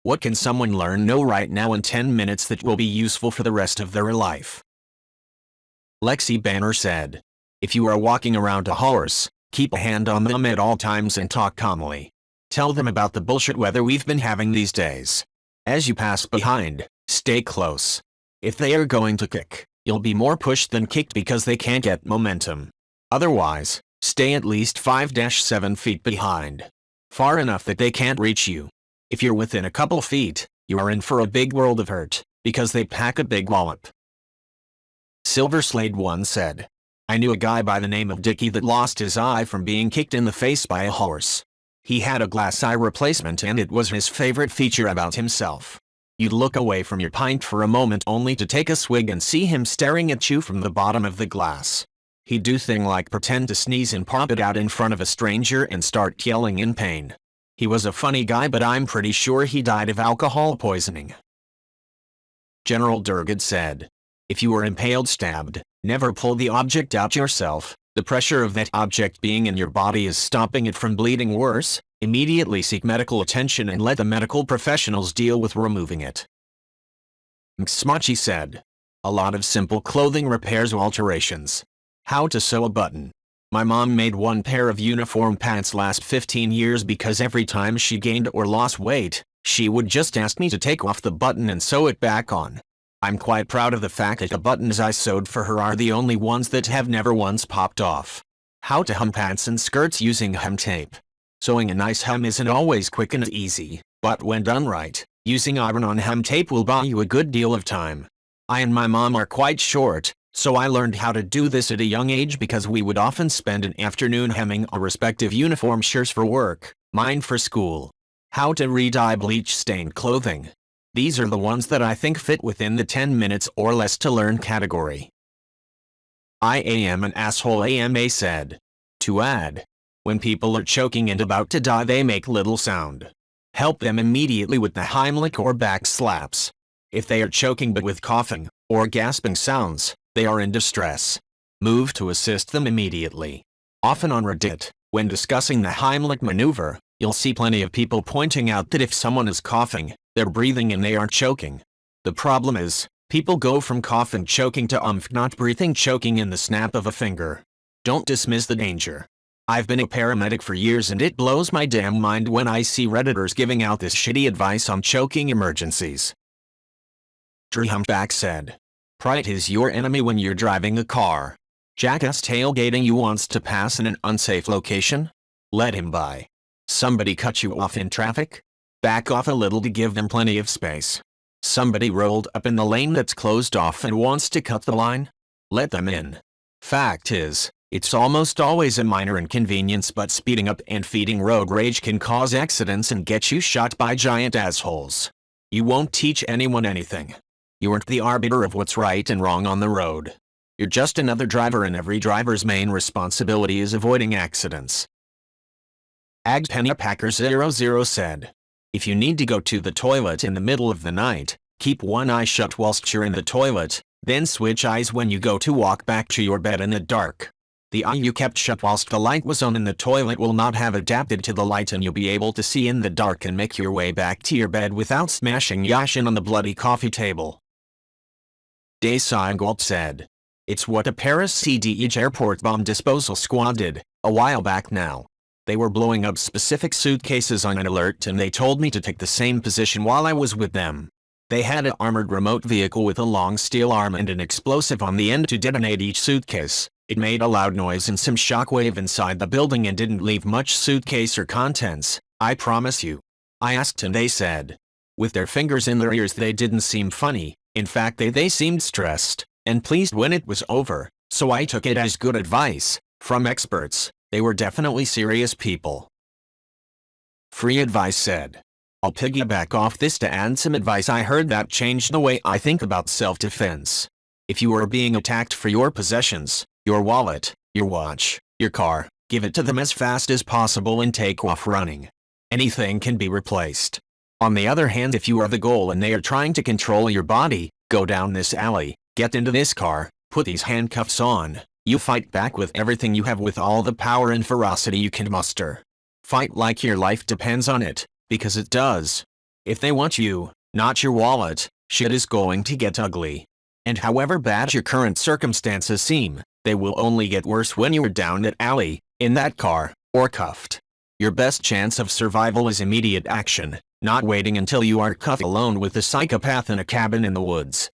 What can someone know right now in 10 minutes that will be useful for the rest of their life? Lexi Banner said. If you are walking around a horse, keep a hand on them at all times and talk calmly. Tell them about the bullshit weather we've been having these days. As you pass behind, stay close. If they are going to kick, you'll be more pushed than kicked because they can't get momentum. Otherwise, stay at least 5-7 feet behind. Far enough that they can't reach you. If you're within a couple feet, you are in for a big world of hurt, because they pack a big wallop. Silver Slade once said, I knew a guy by the name of Dickie that lost his eye from being kicked in the face by a horse. He had a glass eye replacement and it was his favorite feature about himself. You'd look away from your pint for a moment only to take a swig and see him staring at you from the bottom of the glass. He'd do things like pretend to sneeze and pop it out in front of a stranger and start yelling in pain. He was a funny guy, but I'm pretty sure he died of alcohol poisoning. General Durgad said, if you were impaled, stabbed, never pull the object out yourself. The pressure of that object being in your body is stopping it from bleeding worse. Immediately seek medical attention and let the medical professionals deal with removing it. Mxmachi said, a lot of simple clothing repairs or alterations. How to sew a button. My mom made one pair of uniform pants last 15 years because every time she gained or lost weight, she would just ask me to take off the button and sew it back on. I'm quite proud of the fact that the buttons I sewed for her are the only ones that have never once popped off. How to hem pants and skirts using hem tape. Sewing a nice hem isn't always quick and easy, but when done right, using iron-on hem tape will buy you a good deal of time. I and my mom are quite short, so I learned how to do this at a young age because we would often spend an afternoon hemming our respective uniform shirts for work, mine for school. How to re-dye bleach-stained clothing. These are the ones that I think fit within the 10 minutes or less to learn category. I am an asshole, AMA said. To add, when people are choking and about to die they make little sound. Help them immediately with the Heimlich or back slaps. If they are choking but with coughing or gasping sounds, they are in distress. Move to assist them immediately. Often on Reddit, when discussing the Heimlich maneuver, you'll see plenty of people pointing out that if someone is coughing, they're breathing and they aren't choking. The problem is, people go from coughing choking to not breathing choking in the snap of a finger. Don't dismiss the danger. I've been a paramedic for years and it blows my damn mind when I see Redditors giving out this shitty advice on choking emergencies. Drew Humpback said, pride is your enemy when you're driving a car. Jackass tailgating you wants to pass in an unsafe location? Let him by. Somebody cut you off in traffic? Back off a little to give them plenty of space. Somebody rolled up in the lane that's closed off and wants to cut the line? Let them in. Fact is, it's almost always a minor inconvenience, but speeding up and feeding road rage can cause accidents and get you shot by giant assholes. You won't teach anyone anything. You aren't the arbiter of what's right and wrong on the road. You're just another driver and every driver's main responsibility is avoiding accidents. AgPennyPacker00 said, if you need to go to the toilet in the middle of the night, keep one eye shut whilst you're in the toilet, then switch eyes when you go to walk back to your bed in the dark. The eye you kept shut whilst the light was on in the toilet will not have adapted to the light and you'll be able to see in the dark and make your way back to your bed without smashing Yashin on the bloody coffee table. Desai said, it's what a Paris CDH airport bomb disposal squad did, a while back now. They were blowing up specific suitcases on an alert and they told me to take the same position while I was with them. They had an armored remote vehicle with a long steel arm and an explosive on the end to detonate each suitcase. It made a loud noise and some shockwave inside the building and didn't leave much suitcase or contents, I promise you. I asked and they said. With their fingers in their ears they didn't seem funny, in fact they seemed stressed and pleased when it was over, so I took it as good advice from experts. They were definitely serious people. Free Advice said, I'll piggyback off this to add some advice I heard that changed the way I think about self-defense. If you are being attacked for your possessions, your wallet, your watch, your car, give it to them as fast as possible and take off running. Anything can be replaced. On the other hand, if you are the goal and they are trying to control your body, go down this alley, get into this car, put these handcuffs on. You fight back with everything you have with all the power and ferocity you can muster. Fight like your life depends on it, because it does. If they want you, not your wallet, shit is going to get ugly. And however bad your current circumstances seem, they will only get worse when you're down that alley, in that car, or cuffed. Your best chance of survival is immediate action, not waiting until you are cuffed alone with a psychopath in a cabin in the woods.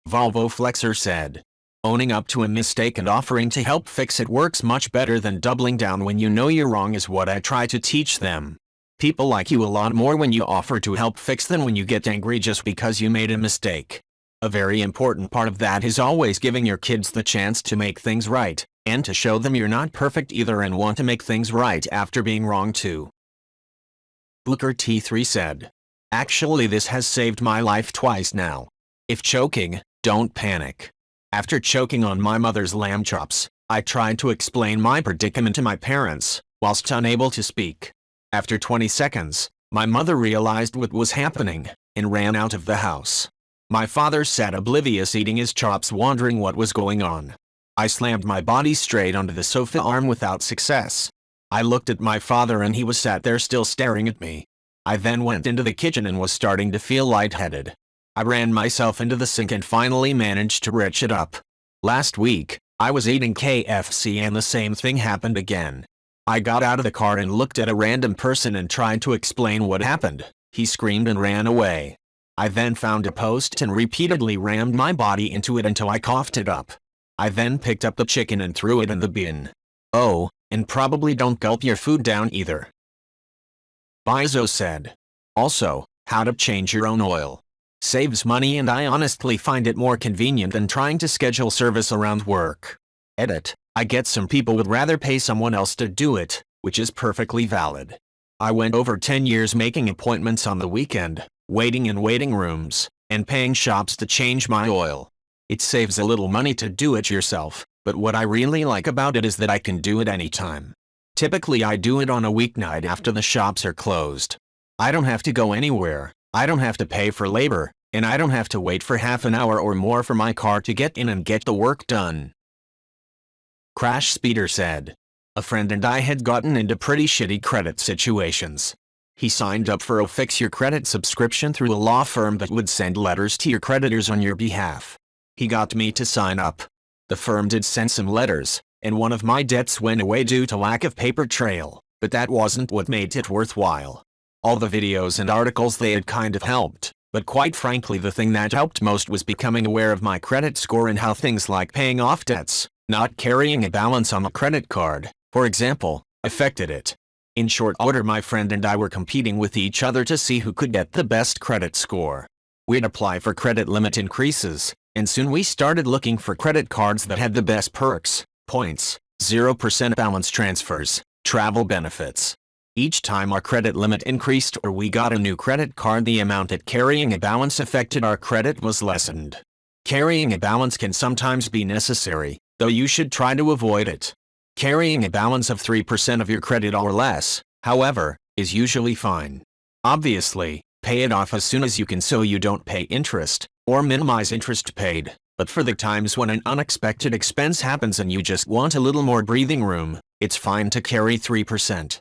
Volvo Flexer said, owning up to a mistake and offering to help fix it works much better than doubling down when you know you're wrong is what I try to teach them. People like you a lot more when you offer to help fix than when you get angry just because you made a mistake. A very important part of that is always giving your kids the chance to make things right, and to show them you're not perfect either and want to make things right after being wrong too. Booker T3 said, actually this has saved my life twice now. If choking, don't panic. After choking on my mother's lamb chops, I tried to explain my predicament to my parents, whilst unable to speak. After 20 seconds, my mother realized what was happening, and ran out of the house. My father sat oblivious eating his chops wondering what was going on. I slammed my body straight onto the sofa arm without success. I looked at my father and he was sat there still staring at me. I then went into the kitchen and was starting to feel lightheaded. I ran myself into the sink and finally managed to reach it up. Last week, I was eating KFC and the same thing happened again. I got out of the car and looked at a random person and tried to explain what happened. He screamed and ran away. I then found a post and repeatedly rammed my body into it until I coughed it up. I then picked up the chicken and threw it in the bin. Oh, and probably don't gulp your food down either. Bizo said. Also, how to change your own oil. Saves money and I honestly find it more convenient than trying to schedule service around work. Edit, I get some people would rather pay someone else to do it, which is perfectly valid. I went over 10 years making appointments on the weekend, waiting in waiting rooms, and paying shops to change my oil. It saves a little money to do it yourself, but what I really like about it is that I can do it anytime. Typically I do it on a weeknight after the shops are closed. I don't have to go anywhere, I don't have to pay for labor, and I don't have to wait for half an hour or more for my car to get in and get the work done. Crash Speeder said, a friend and I had gotten into pretty shitty credit situations. He signed up for a Fix Your Credit subscription through a law firm that would send letters to your creditors on your behalf. He got me to sign up. The firm did send some letters, and one of my debts went away due to lack of paper trail, but that wasn't what made it worthwhile. All the videos and articles they had kind of helped, but quite frankly the thing that helped most was becoming aware of my credit score and how things like paying off debts, not carrying a balance on a credit card, for example, affected it. In short order my friend and I were competing with each other to see who could get the best credit score. We'd apply for credit limit increases, and soon we started looking for credit cards that had the best perks, points, 0% balance transfers, travel benefits. Each time our credit limit increased or we got a new credit card, the amount that carrying a balance affected our credit was lessened. Carrying a balance can sometimes be necessary, though you should try to avoid it. Carrying a balance of 3% of your credit or less, however, is usually fine. Obviously, pay it off as soon as you can so you don't pay interest, or minimize interest paid, but for the times when an unexpected expense happens and you just want a little more breathing room, it's fine to carry 3%.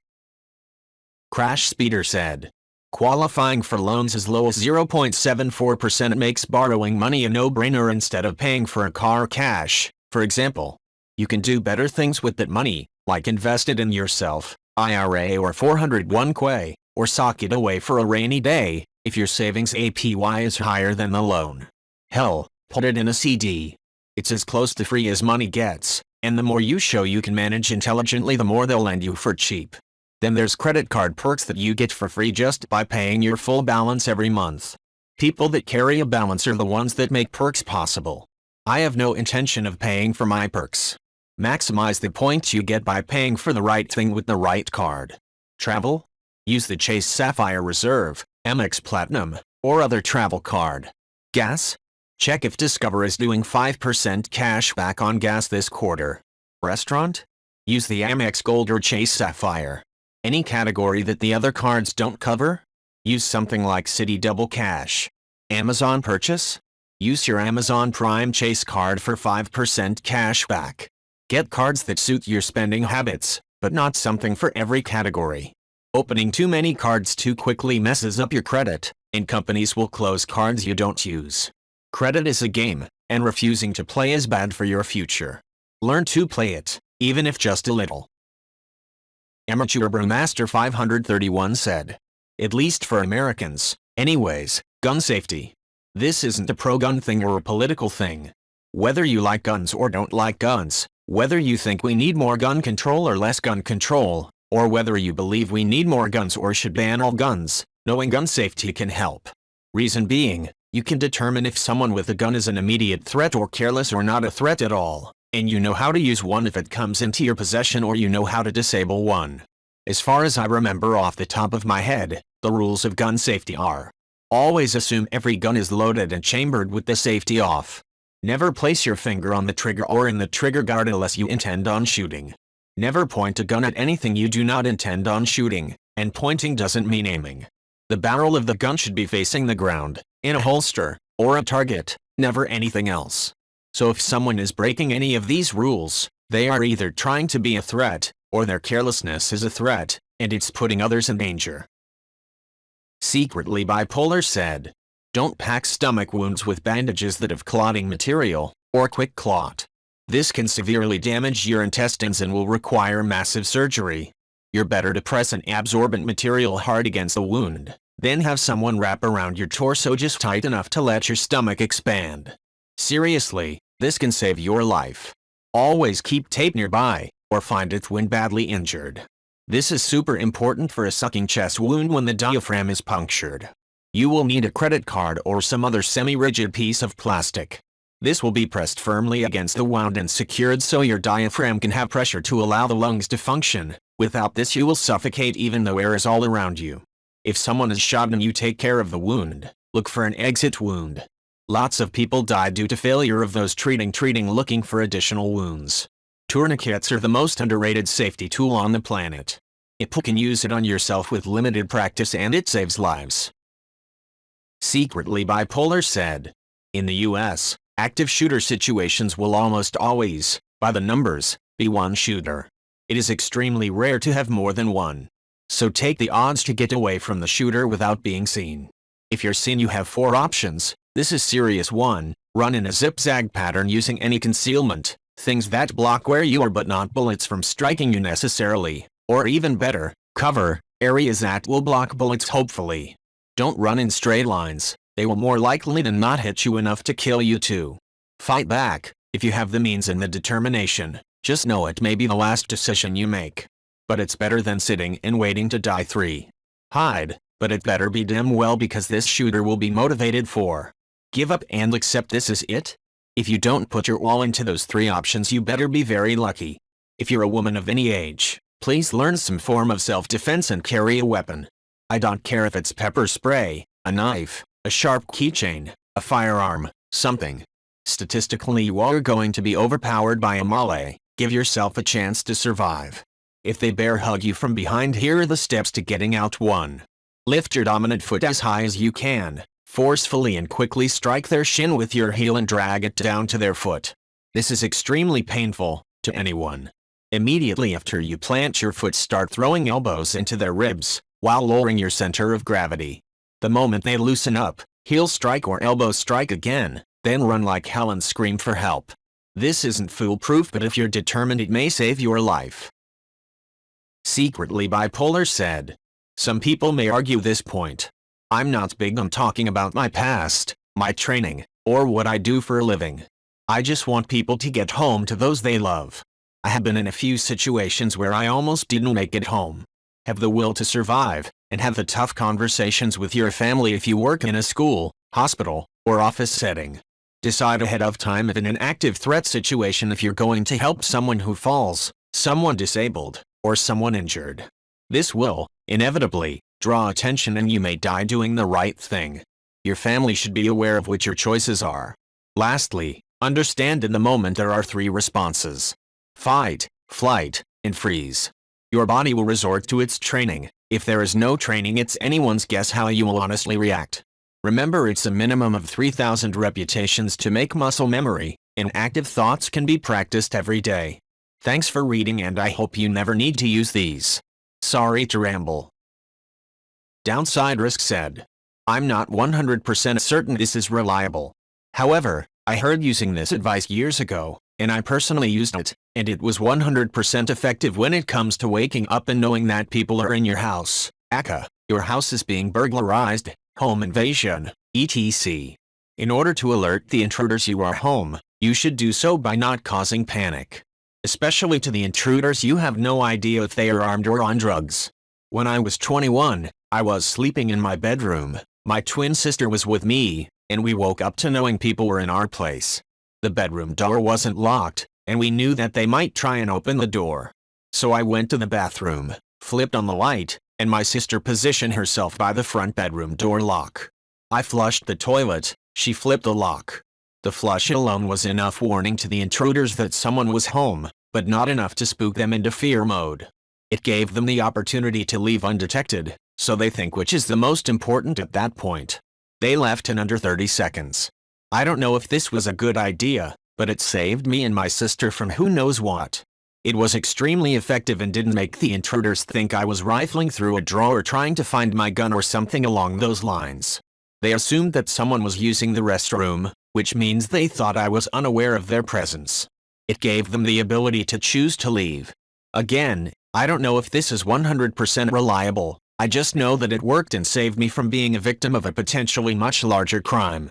Crash Speeder said, qualifying for loans as low as 0.74% makes borrowing money a no-brainer instead of paying for a car cash, for example. You can do better things with that money, like invest it in yourself, IRA or 401k, or sock it away for a rainy day, if your savings APY is higher than the loan. Hell, put it in a CD. It's as close to free as money gets, and the more you show you can manage intelligently the more they'll lend you for cheap. Then there's credit card perks that you get for free just by paying your full balance every month. People that carry a balance are the ones that make perks possible. I have no intention of paying for my perks. Maximize the points you get by paying for the right thing with the right card. Travel? Use the Chase Sapphire Reserve, Amex Platinum, or other travel card. Gas? Check if Discover is doing 5% cash back on gas this quarter. Restaurant? Use the Amex Gold or Chase Sapphire. Any category that the other cards don't cover? Use something like Citi Double Cash. Amazon purchase? Use your Amazon Prime Chase card for 5% cash back. Get cards that suit your spending habits, but not something for every category. Opening too many cards too quickly messes up your credit, and companies will close cards you don't use. Credit is a game, and refusing to play is bad for your future. Learn to play it, even if just a little. Amateur Brewmaster 531 said. At least for Americans, anyways, gun safety. This isn't a pro-gun thing or a political thing. Whether you like guns or don't like guns, whether you think we need more gun control or less gun control, or whether you believe we need more guns or should ban all guns, knowing gun safety can help. Reason being, you can determine if someone with a gun is an immediate threat or careless or not a threat at all, and you know how to use one if it comes into your possession, or you know how to disable one. As far as I remember off the top of my head, the rules of gun safety are: always assume every gun is loaded and chambered with the safety off. Never place your finger on the trigger or in the trigger guard unless you intend on shooting. Never point a gun at anything you do not intend on shooting, and pointing doesn't mean aiming. The barrel of the gun should be facing the ground, in a holster, or a target, never anything else. So if someone is breaking any of these rules, they are either trying to be a threat, or their carelessness is a threat, and it's putting others in danger. Secretly Bipolar said. Don't pack stomach wounds with bandages that have clotting material, or quick clot. This can severely damage your intestines and will require massive surgery. You're better to press an absorbent material hard against the wound, then have someone wrap around your torso just tight enough to let your stomach expand. Seriously, this can save your life. Always keep tape nearby, or find it when badly injured. This is super important for a sucking chest wound when the diaphragm is punctured. You will need a credit card or some other semi-rigid piece of plastic. This will be pressed firmly against the wound and secured so your diaphragm can have pressure to allow the lungs to function. Without this you will suffocate even though air is all around you. If someone is shot and you take care of the wound, look for an exit wound. Lots of people die due to failure of those treating looking for additional wounds. Tourniquets are the most underrated safety tool on the planet. You can use it on yourself with limited practice and it saves lives. Secretly Bipolar said. In the US, active shooter situations will almost always, by the numbers, be one shooter. It is extremely rare to have more than one. So take the odds to get away from the shooter without being seen. If you're seen you have 4 options. This is serious 1, run in a zigzag pattern using any concealment, things that block where you are but not bullets from striking you necessarily, or even better, cover, areas that will block bullets hopefully. Don't run in straight lines, they will more likely than not hit you enough to kill you too. Fight back, if you have the means and the determination, just know it may be the last decision you make. But it's better than sitting and waiting to die. 3. Hide, but it better be damn well because this shooter will be motivated. 4. Give up and accept this is it? If you don't put your all into those 3 options you better be very lucky. If you're a woman of any age, please learn some form of self-defense and carry a weapon. I don't care if it's pepper spray, a knife, a sharp keychain, a firearm, something. Statistically you are going to be overpowered by a melee, give yourself a chance to survive. If they bear hug you from behind, here are the steps to getting out. 1. Lift your dominant foot as high as you can, forcefully and quickly strike their shin with your heel and drag it down to their foot. This is extremely painful, to anyone. Immediately after you plant your foot, start throwing elbows into their ribs, while lowering your center of gravity. The moment they loosen up, heel strike or elbow strike again, then run like hell and scream for help. This isn't foolproof, but if you're determined it may save your life. Secretly Bipolar said. Some people may argue this point. I'm not big on talking about my past, my training, or what I do for a living. I just want people to get home to those they love. I have been in a few situations where I almost didn't make it home. Have the will to survive, and have the tough conversations with your family if you work in a school, hospital, or office setting. Decide ahead of time if in an active threat situation if you're going to help someone who falls, someone disabled, or someone injured. This will, inevitably, draw attention and you may die doing the right thing. Your family should be aware of what your choices are. Lastly, understand in the moment there are 3 responses: fight, flight, and freeze. Your body will resort to its training. If there is no training, it's anyone's guess how you will honestly react. Remember, it's a minimum of 3,000 repetitions to make muscle memory, and active thoughts can be practiced every day. Thanks for reading and I hope you never need to use these. Sorry to ramble. Downside Risk said. I'm not 100% certain this is reliable. However, I heard using this advice years ago, and I personally used it, and it was 100% effective when it comes to waking up and knowing that people are in your house, aka, your house is being burglarized, home invasion, etc. In order to alert the intruders you are home, you should do so by not causing panic. Especially to the intruders, you have no idea if they are armed or on drugs. When I was 21, I was sleeping in my bedroom, my twin sister was with me, and we woke up to knowing people were in our place. The bedroom door wasn't locked, and we knew that they might try and open the door. So I went to the bathroom, flipped on the light, and my sister positioned herself by the front bedroom door lock. I flushed the toilet, she flipped the lock. The flush alone was enough warning to the intruders that someone was home, but not enough to spook them into fear mode. It gave them the opportunity to leave undetected, so they think, which is the most important at that point. They left in under 30 seconds. I don't know if this was a good idea, but it saved me and my sister from who knows what. It was extremely effective and didn't make the intruders think I was rifling through a drawer trying to find my gun or something along those lines. They assumed that someone was using the restroom, which means they thought I was unaware of their presence. It gave them the ability to choose to leave. Again, I don't know if this is 100% reliable, I just know that it worked and saved me from being a victim of a potentially much larger crime.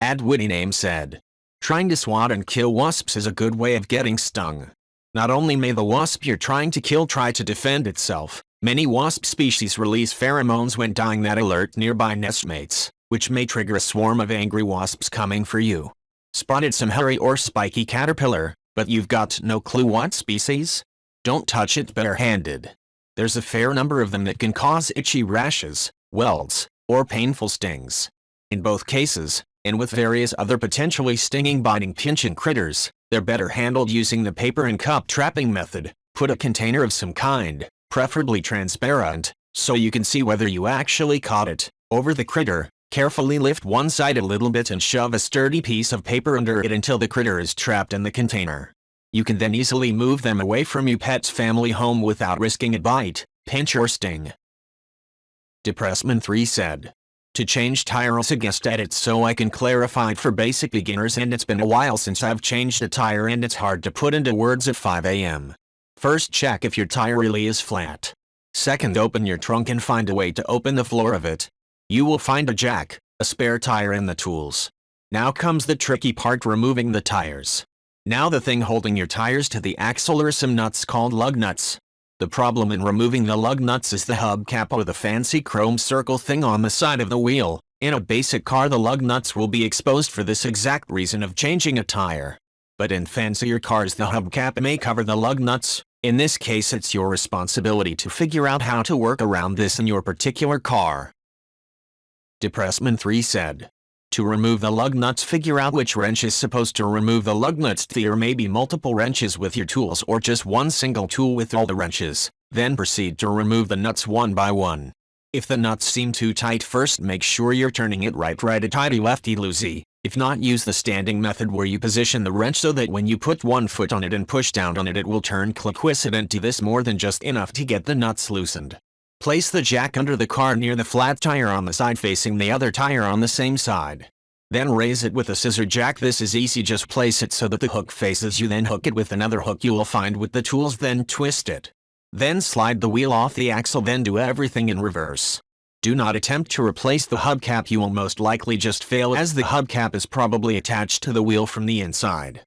Witty Name said. Trying to swat and kill wasps is a good way of getting stung. Not only may the wasp you're trying to kill try to defend itself, many wasp species release pheromones when dying that alert nearby nestmates, which may trigger a swarm of angry wasps coming for you. Spotted some hairy or spiky caterpillar, but you've got no clue what species? Don't touch it barehanded. There's a fair number of them that can cause itchy rashes, welts, or painful stings. In both cases, and with various other potentially stinging, biting, pinching critters, they're better handled using the paper and cup trapping method. Put a container of some kind, preferably transparent, so you can see whether you actually caught it, over the critter. Carefully lift one side a little bit and shove a sturdy piece of paper under it until the critter is trapped in the container. You can then easily move them away from your pet's family home without risking a bite, pinch, or sting. Depressman3 said. To change tires, a guest edit so I can clarify it for basic beginners, and it's been a while since I've changed a tire and it's hard to put into words at 5 a.m. First, check if your tire really is flat. Second, open your trunk and find a way to open the floor of it. You will find a jack, a spare tire, and the tools. Now comes the tricky part, removing the tires. Now the thing holding your tires to the axle are some nuts called lug nuts. The problem in removing the lug nuts is the hubcap, or the fancy chrome circle thing on the side of the wheel. In a basic car, the lug nuts will be exposed for this exact reason of changing a tire. But in fancier cars, the hubcap may cover the lug nuts. In this case, it's your responsibility to figure out how to work around this in your particular car. Depressman3 said. To remove the lug nuts, figure out which wrench is supposed to remove the lug nuts. There may be multiple wrenches with your tools or just one single tool with all the wrenches. Then proceed to remove the nuts one by one. If the nuts seem too tight, first make sure you're turning it right-righty, tighty, lefty, loosey. If not, use the standing method where you position the wrench so that when you put one foot on it and push down on it, it will turn clicquidly. This more than just enough to get the nuts loosened. Place the jack under the car near the flat tire on the side facing the other tire on the same side. Then raise it with a scissor jack. This is easy, just place it so that the hook faces you, then hook it with another hook you will find with the tools, then twist it. Then slide the wheel off the axle, then do everything in reverse. Do not attempt to replace the hubcap, you will most likely just fail as the hubcap is probably attached to the wheel from the inside.